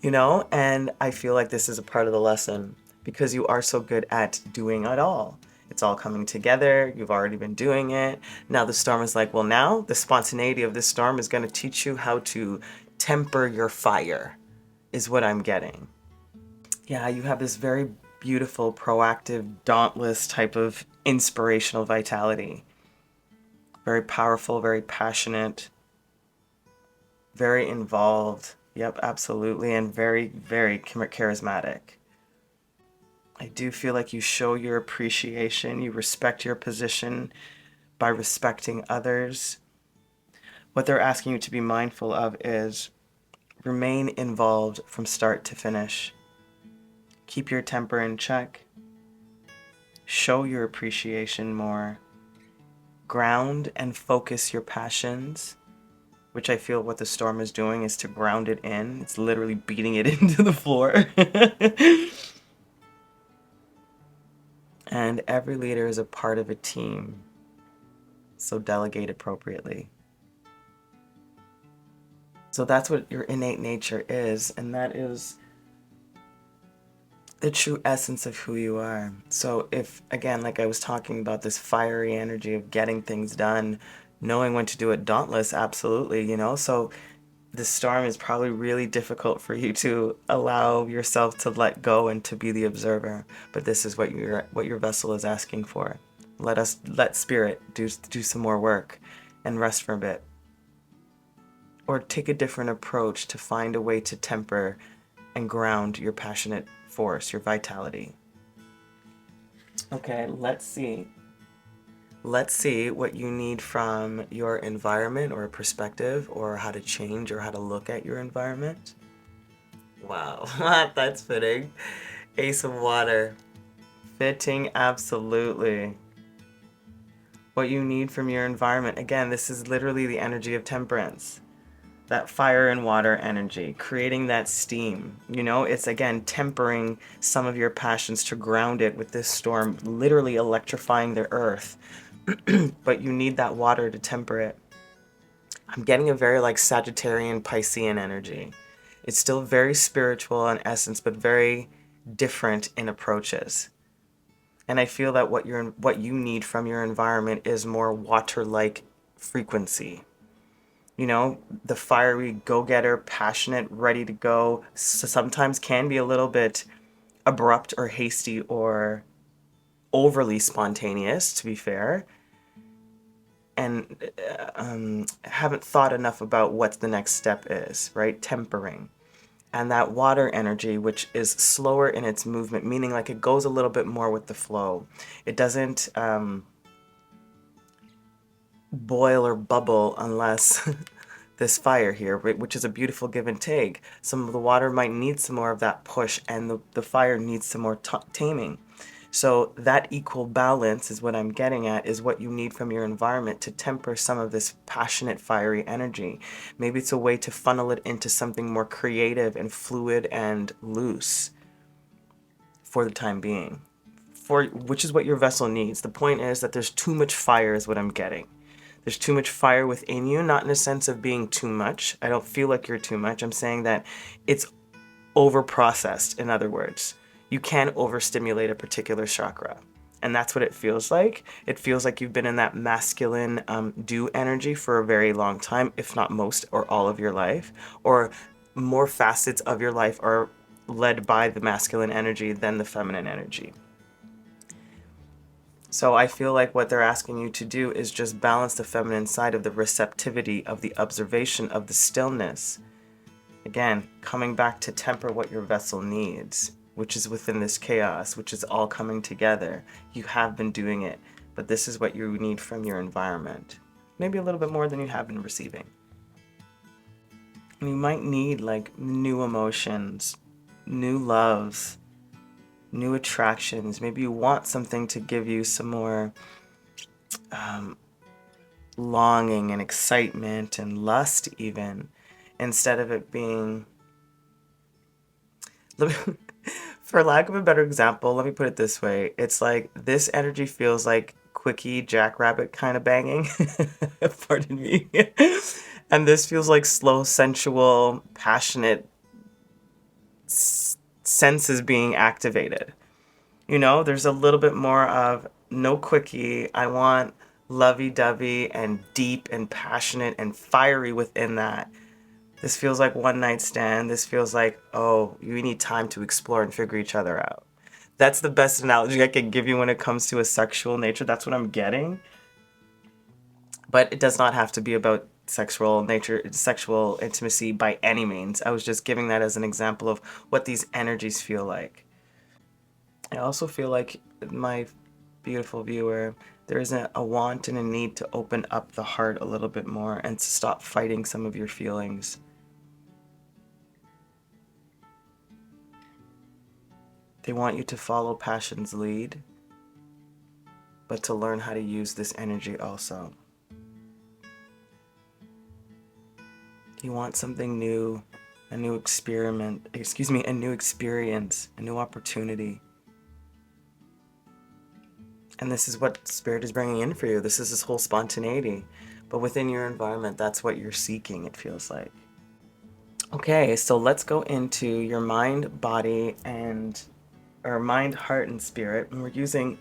You know, and I feel like this is a part of the lesson because you are so good at doing it all. It's all coming together. You've already been doing it. Now the storm is like, well, now the spontaneity of this storm is going to teach you how to temper your fire, is what I'm getting. Yeah, you have this very beautiful, proactive, dauntless type of inspirational vitality. Very powerful, very passionate, very involved. Yep, absolutely. And very, very charismatic. I do feel like you show your appreciation. You respect your position by respecting others. What they're asking you to be mindful of is remain involved from start to finish. Keep your temper in check. Show your appreciation more. Ground and focus your passions, which I feel what the storm is doing is to ground it in. It's literally beating it into the floor. And every leader is a part of a team, so delegate appropriately. So that's what your innate nature is, and that is the true essence of who you are. So if, again, like I was talking about, this fiery energy of getting things done, knowing when to do it, dauntless, absolutely, you know? So the storm is probably really difficult for you to allow yourself to let go and to be the observer. But this is what your vessel is asking for. Let spirit do some more work and rest for a bit. Or take a different approach to find a way to temper and ground your passionate force, your vitality. Okay, let's see. Let's see what you need from your environment or perspective, or how to change or how to look at your environment. Wow, that's fitting. Ace of Water. Fitting, absolutely. What you need from your environment. Again, this is literally the energy of temperance. That fire and water energy, creating that steam. You know, it's again tempering some of your passions to ground it with this storm, literally electrifying the earth. But you need that water to temper it. I'm getting a very like Sagittarian, Piscean energy. It's still very spiritual in essence, but very different in approaches. And I feel that what you need from your environment is more water-like frequency. You know, the fiery go-getter, passionate, ready to go, sometimes can be a little bit abrupt or hasty or overly spontaneous, to be fair. And haven't thought enough about what the next step is, right? Tempering. And that water energy, which is slower in its movement, meaning like it goes a little bit more with the flow. It doesn't boil or bubble unless this fire here, which is a beautiful give and take. Some of the water might need some more of that push, and the fire needs some more taming. So that equal balance is what I'm getting at, is what you need from your environment to temper some of this passionate, fiery energy. Maybe it's a way to funnel it into something more creative and fluid and loose for the time being, which is what your vessel needs. The point is that there's too much fire is what I'm getting. There's too much fire within you, not in a sense of being too much. I don't feel like you're too much. I'm saying that it's over-processed, in other words. You can overstimulate a particular chakra. And that's what it feels like. It feels like you've been in that masculine do energy for a very long time, if not most or all of your life, or more facets of your life are led by the masculine energy than the feminine energy. So I feel like what they're asking you to do is just balance the feminine side of the receptivity, of the observation, of the stillness. Again, coming back to temper what your vessel needs, which is within this chaos, which is all coming together. You have been doing it, but this is what you need from your environment. Maybe a little bit more than you have been receiving. And you might need like new emotions, new loves, new attractions. Maybe you want something to give you some more longing and excitement and lust even, instead of it being, for lack of a better example, let me put it this way. It's like this energy feels like quickie jackrabbit kind of banging, pardon me. And this feels like slow, sensual, passionate senses being activated. You know, there's a little bit more of no quickie. I want lovey-dovey and deep and passionate and fiery within that. This feels like one night stand. This feels like, oh, you need time to explore and figure each other out. That's the best analogy I can give you when it comes to a sexual nature. That's what I'm getting. But it does not have to be about sexual nature, sexual intimacy by any means. I was just giving that as an example of what these energies feel like. I also feel like, my beautiful viewer, there is a want and a need to open up the heart a little bit more and to stop fighting some of your feelings. They want you to follow passion's lead, but to learn how to use this energy also. You want something new, a new experiment, a new experience, a new opportunity. And this is what Spirit is bringing in for you. This is this whole spontaneity. But within your environment, that's what you're seeking, it feels like. Okay, so let's go into your mind, body, or mind, heart, and spirit. And we're using,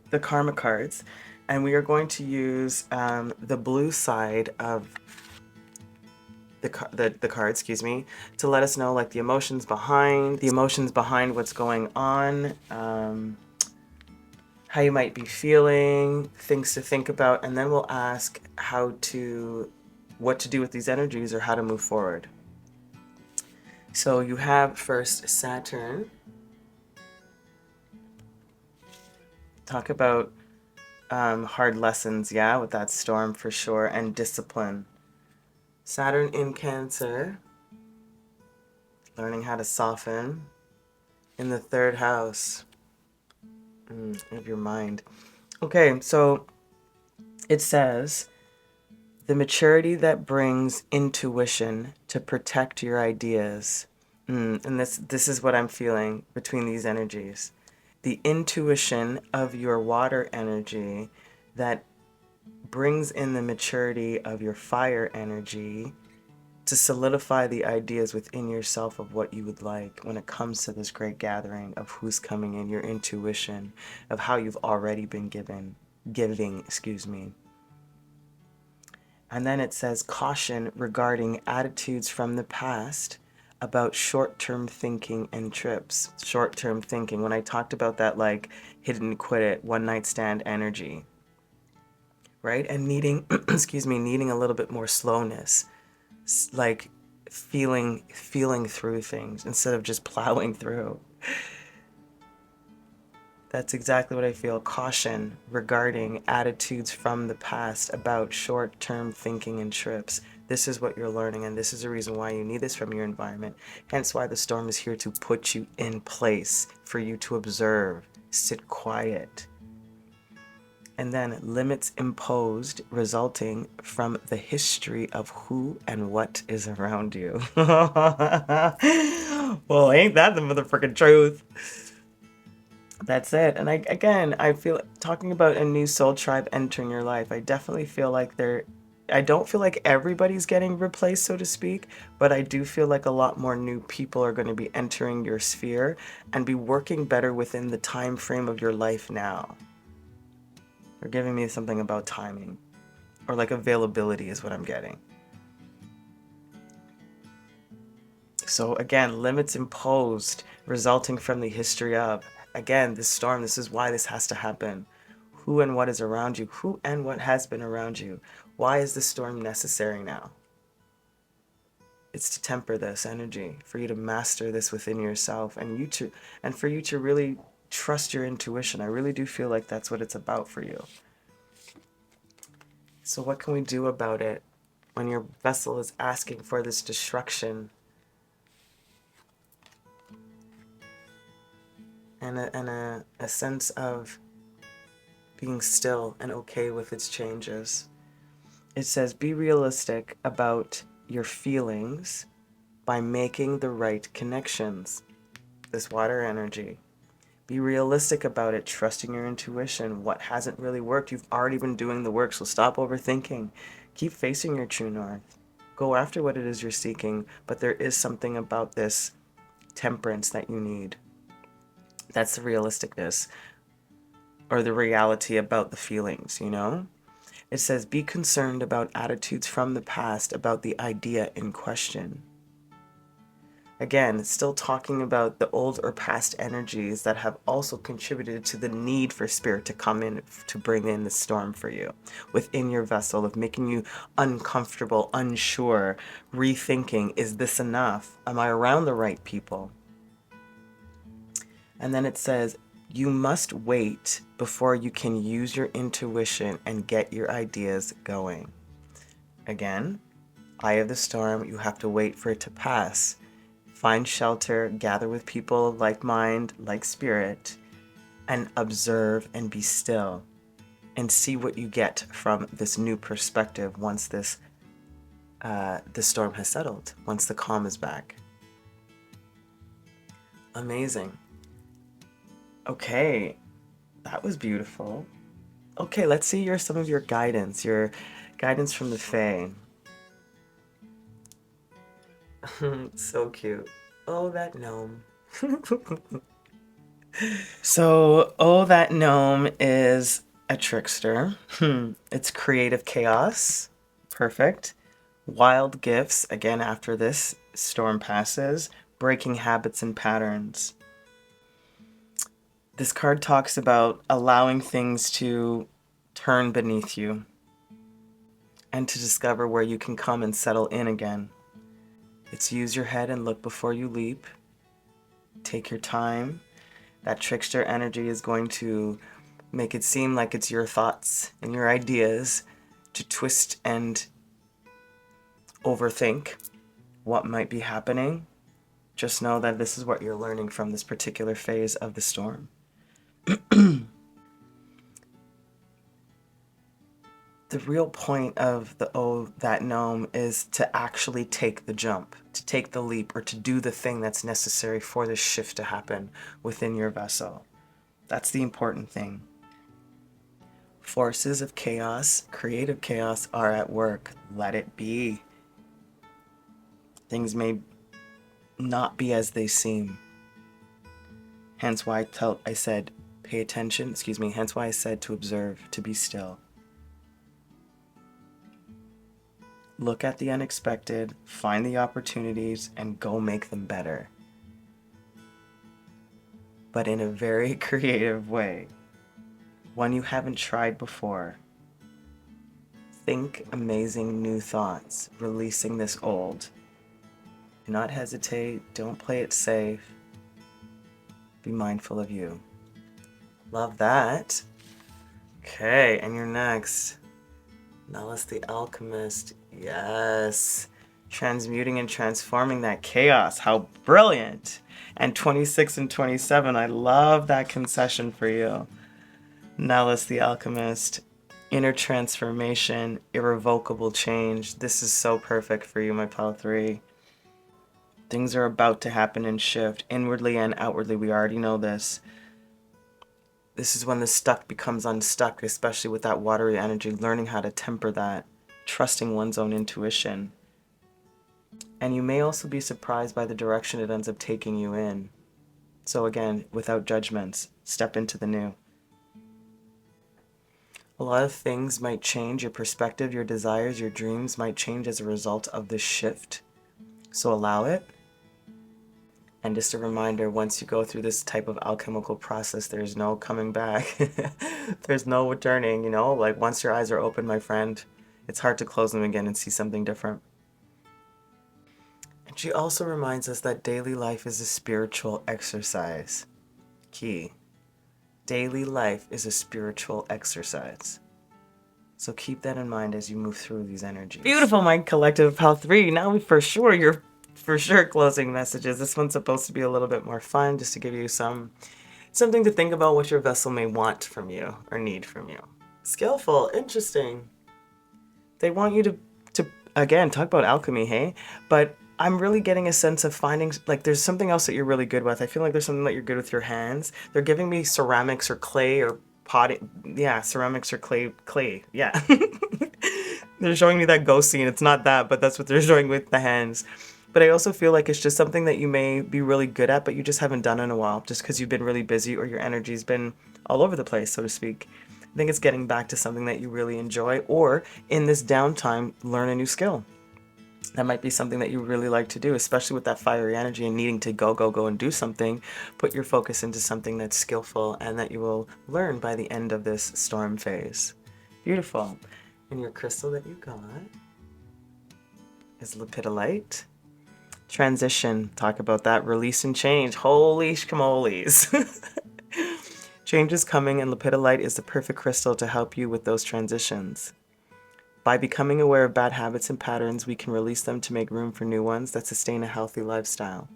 the karma cards. And we are going to use the blue side of the card, to let us know like the emotions behind what's going on, how you might be feeling, things to think about, and then we'll ask what to do with these energies or how to move forward. So you have first Saturn. Talk about hard lessons, yeah, with that storm for sure, and discipline. Saturn in Cancer, learning how to soften. In the third house of your mind. Okay, so it says, the maturity that brings intuition to protect your ideas. And this is what I'm feeling between these energies. The intuition of your water energy that brings in the maturity of your fire energy to solidify the ideas within yourself of what you would like when it comes to this great gathering of who's coming in, your intuition of how you've already been giving. And then it says caution regarding attitudes from the past about short-term thinking and trips. Short-term thinking, when I talked about that like hidden quit it, one night stand energy, right? And needing, needing a little bit more slowness, like feeling through things instead of just plowing through. That's exactly what I feel. Caution regarding attitudes from the past about short-term thinking and trips. This is what you're learning, and this is the reason why you need this from your environment. Hence why the storm is here to put you in place, for you to observe, sit quiet. And then limits imposed resulting from the history of who and what is around you. Well, ain't that the motherfucking truth? That's it. And I feel talking about a new soul tribe entering your life. I definitely feel like I don't feel like everybody's getting replaced, so to speak, but I do feel like a lot more new people are going to be entering your sphere and be working better within the time frame of your life now. They're giving me something about timing, or like availability is what I'm getting. So again, limits imposed resulting from the history of, again, this storm, this is why this has to happen. Who and what is around you? Who and what has been around you? Why is this storm necessary now? It's to temper this energy, for you to master this within yourself, and for you to really trust your intuition. I really do feel like that's what it's about for you. So what can we do about it when your vessel is asking for this destruction and a sense of being still and okay with its changes? It says, be realistic about your feelings by making the right connections. This water energy. Be realistic about it, trusting your intuition. What hasn't really worked, you've already been doing the work, so stop overthinking. Keep facing your true north. Go after what it is you're seeking, but there is something about this temperance that you need. That's the realisticness, or the reality about the feelings, you know? It says, be concerned about attitudes from the past about the idea in question. Again, it's still talking about the old or past energies that have also contributed to the need for spirit to come in to bring in the storm for you within your vessel, of making you uncomfortable, unsure, rethinking, is this enough? Am I around the right people? And then it says, you must wait before you can use your intuition and get your ideas going. Again, eye of the storm, you have to wait for it to pass. Find shelter, gather with people of like mind, like spirit, and observe and be still and see what you get from this new perspective once the storm has settled, once the calm is back. Amazing. Okay, that was beautiful. Okay, let's see some of your guidance from the Fae. So cute. Oh, that gnome. So, that gnome is a trickster. It's creative chaos. Perfect. Wild gifts, again, after this storm passes. Breaking habits and patterns. This card talks about allowing things to turn beneath you and to discover where you can come and settle in again. It's use your head and look before you leap. Take your time. That trickster energy is going to make it seem like it's your thoughts and your ideas to twist and overthink what might be happening. Just know that this is what you're learning from this particular phase of the storm. The real point of that gnome is to actually take the jump, to take the leap, or to do the thing that's necessary for this shift to happen within your vessel. That's the important thing. Forces of chaos, creative chaos, are at work. Let it be. Things may not be as they seem. Hence why I said pay attention, hence why I said to observe, to be still. Look at the unexpected, find the opportunities, and go make them better. But in a very creative way. One you haven't tried before. Think amazing new thoughts, releasing this old. Do not hesitate, don't play it safe. Be mindful of you. Love that. Okay, and you're next. Tirmeeless the Alchemist. Yes. transmuting and transforming that chaos. How brilliant. And 26 and 27, I love that concession for you. Nellis the Alchemist, inner transformation, irrevocable change. This is so perfect for you, my pal 3. Things are about to happen and shift, inwardly and outwardly. We already know this. This is when the stuck becomes unstuck, especially with that watery energy, learning how to temper that, trusting one's own intuition. And you may also be surprised by the direction it ends up taking you in. So again, without judgments, step into the new. A lot of things might change. Your perspective, your desires, your dreams might change as a result of this shift. So allow it. And just a reminder, once you go through this type of alchemical process, there's no coming back. There's no returning, you know? Like, once your eyes are open, my friend, it's hard to close them again and see something different. And she also reminds us that daily life is a spiritual exercise. Key. Daily life is a spiritual exercise. So keep that in mind as you move through these energies. Beautiful, my collective pal 3. Now for sure, you're closing messages. This one's supposed to be a little bit more fun, just to give you something to think about what your vessel may want from you or need from you. Skillful, interesting. They want you to again, talk about alchemy, hey? But I'm really getting a sense of finding, like, there's something else that you're really good with. I feel like there's something that you're good with your hands. They're giving me ceramics or clay or potting. Yeah, ceramics or clay. Yeah. They're showing me that ghost scene. It's not that, but that's what they're showing with the hands. But I also feel like it's just something that you may be really good at, but you just haven't done in a while, just because you've been really busy or your energy's been all over the place, so to speak. I think it's getting back to something that you really enjoy, or in this downtime, learn a new skill. That might be something that you really like to do, especially with that fiery energy and needing to go and do something. Put your focus into something that's skillful and that you will learn by the end of this storm phase. Beautiful. And your crystal that you got is lepidolite. Transition. Talk about that. Release and change. Holy schmoles. Change is coming, and lepidolite is the perfect crystal to help you with those transitions. By becoming aware of bad habits and patterns, we can release them to make room for new ones that sustain a healthy lifestyle.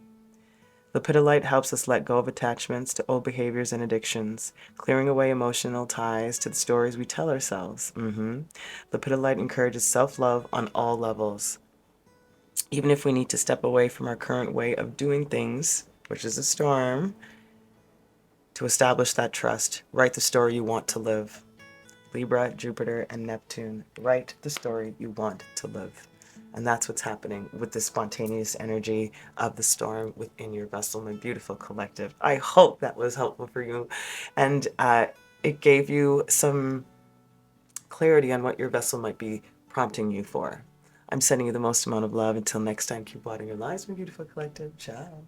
Lepidolite helps us let go of attachments to old behaviors and addictions, clearing away emotional ties to the stories we tell ourselves. Lepidolite encourages self-love on all levels. Even if we need to step away from our current way of doing things, which is a storm, to establish that trust, write the story you want to live. Libra, Jupiter, and Neptune. Write the story you want to live. And that's what's happening with the spontaneous energy of the storm within your vessel, my beautiful collective. I hope that was helpful for you. And it gave you some clarity on what your vessel might be prompting you for. I'm sending you the most amount of love. Until next time, keep watering your lives, my beautiful collective. Ciao.